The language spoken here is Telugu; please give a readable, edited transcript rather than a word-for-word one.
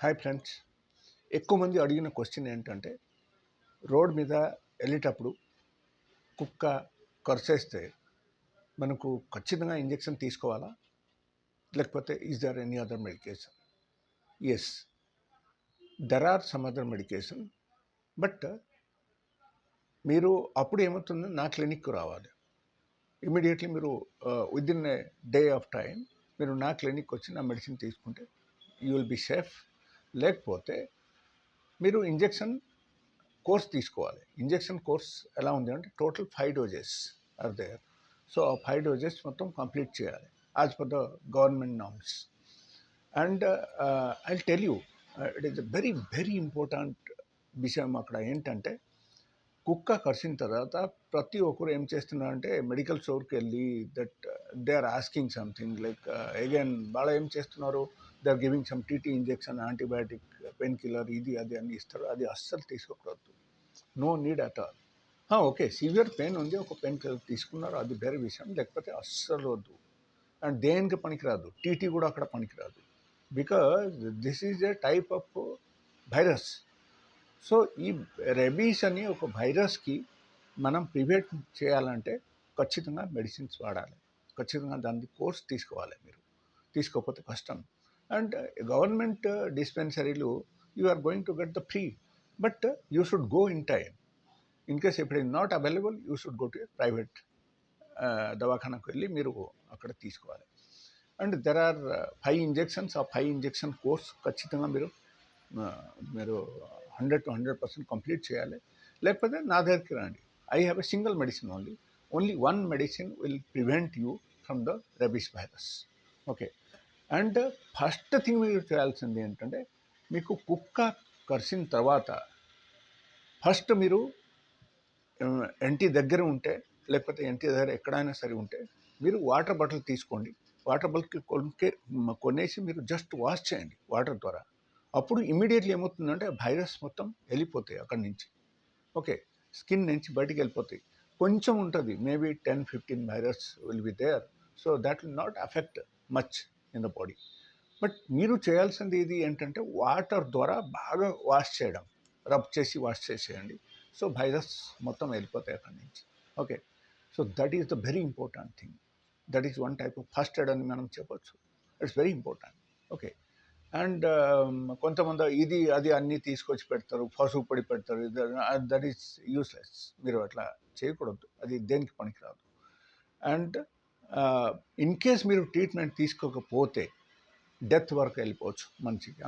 Hi friends. ఎక్కువ మంది అడిగిన క్వశ్చన్ ఏంటంటే, రోడ్ మీద వెళ్ళేటప్పుడు కుక్క కరిచేస్తే మనకు ఖచ్చితంగా ఇంజెక్షన్ తీసుకోవాలా, లేకపోతే is there any other medication? Yes, there are some other medication. But మీరు అప్పుడు ఏమవుతుంది, నా క్లినిక్కు రావాలి. ఇమీడియట్లీ మీరు within a day of time మీరు నా క్లినిక్ వచ్చి నా మెడిసిన్ తీసుకుంటే యూ విల్ బి సేఫ్. లేకపోతే మీరు ఇంజెక్షన్ కోర్స్ తీసుకోవాలి. ఇంజెక్షన్ కోర్స్ ఎలా ఉంది అంటే total 5 doses are there. So ఆ 5 డోజెస్ మొత్తం కంప్లీట్ చేయాలి as per the government norms. And I tell you, it is very very important విషయం. అక్కడ ఏంటంటే, కుక్క కరిచిన తర్వాత ప్రతి ఒక్కరు ఏం చేస్తున్నారంటే మెడికల్ స్టోర్కి వెళ్ళి that they are asking something like again వాళ్ళు ఏం చేస్తున్నారు, they are giving some TT injection, antibiotic, pain killer, ఇది అది అని ఇస్తారు. అది అస్సలు తీసుకోకూడదు. No need at all. Okay, severe pain ఉంది, ఒక పెయిన్ కిల్లర్ తీసుకున్నారు, అది వేరే విషయం. లేకపోతే అస్సలు వద్దు. అండ్ దేనికి పనికిరాదు, టీటీ కూడా అక్కడ పనికిరాదు. Because this is a type of virus. So ఈ రెబీస్ అని ఒక వైరస్కి మనం ప్రివెంట్ చేయాలంటే ఖచ్చితంగా మెడిసిన్స్ వాడాలి, ఖచ్చితంగా దాని కోర్స్ తీసుకోవాలి. మీరు తీసుకోకపోతే కష్టం. అండ్ గవర్నమెంట్ డిస్పెన్సరీలు you are going to get the free, but you should go in time. In case it is not available, you should go to private దవాఖానకు వెళ్ళి మీరు అక్కడ తీసుకోవాలి. And there are 5 injections. ఆ 5 ఇంజెక్షన్ కోర్స్ ఖచ్చితంగా మీరు 100% కంప్లీట్ చేయాలి. లేకపోతే నా దగ్గరికి రండి. I have a single medicine only one medicine will prevent you from the rabies virus. Okay. And first thing మీరు చేయాల్సింది ఏంటంటే, మీకు కుక్క కరిచిన తర్వాత ఫస్ట్ మీరు ఇంటి దగ్గర ఉంటే, లేకపోతే ఇంటి దగ్గర ఎక్కడైనా సరే ఉంటే, మీరు వాటర్ బాటిల్ తీసుకోండి. వాటర్ బాటిల్ కొనేసి మీరు జస్ట్ వాష్ చేయండి వాటర్ ద్వారా. అప్పుడు ఇమీడియట్లీ ఏమవుతుందంటే వైరస్ మొత్తం వెళ్ళిపోతాయి అక్కడి నుంచి. ఓకే, స్కిన్ నుంచి బయటికి వెళ్ళిపోతాయి. కొంచెం ఉంటుంది, maybe 10-15 virus will be there. So that will not affect much in the body. But మీరు చేయాల్సింది ఇది ఏంటంటే, వాటర్ ద్వారా బాగా వాష్ చేయడం, రబ్ చేసి వాష్ చేసేయండి. సో వైరస్ మొత్తం వెళ్ళిపోతాయి అక్కడి నుంచి. Okay, so that is the very important thing. That is one type of first aid అని మనం చెప్పొచ్చు. It's very important. Okay. And కొంతమంది ఇది అది అన్నీ తీసుకొచ్చి పెడతారు, పసుపు పొడి పెడతారు. That is useless. మీరు అట్లా చేయకూడదు, అది దేనికి పనికిరాదు. అండ్ ఇన్ కేస్ మీరు ట్రీట్మెంట్ తీసుకోకపోతే డెత్ వరకు వెళ్ళిపోవచ్చు మనిషికి.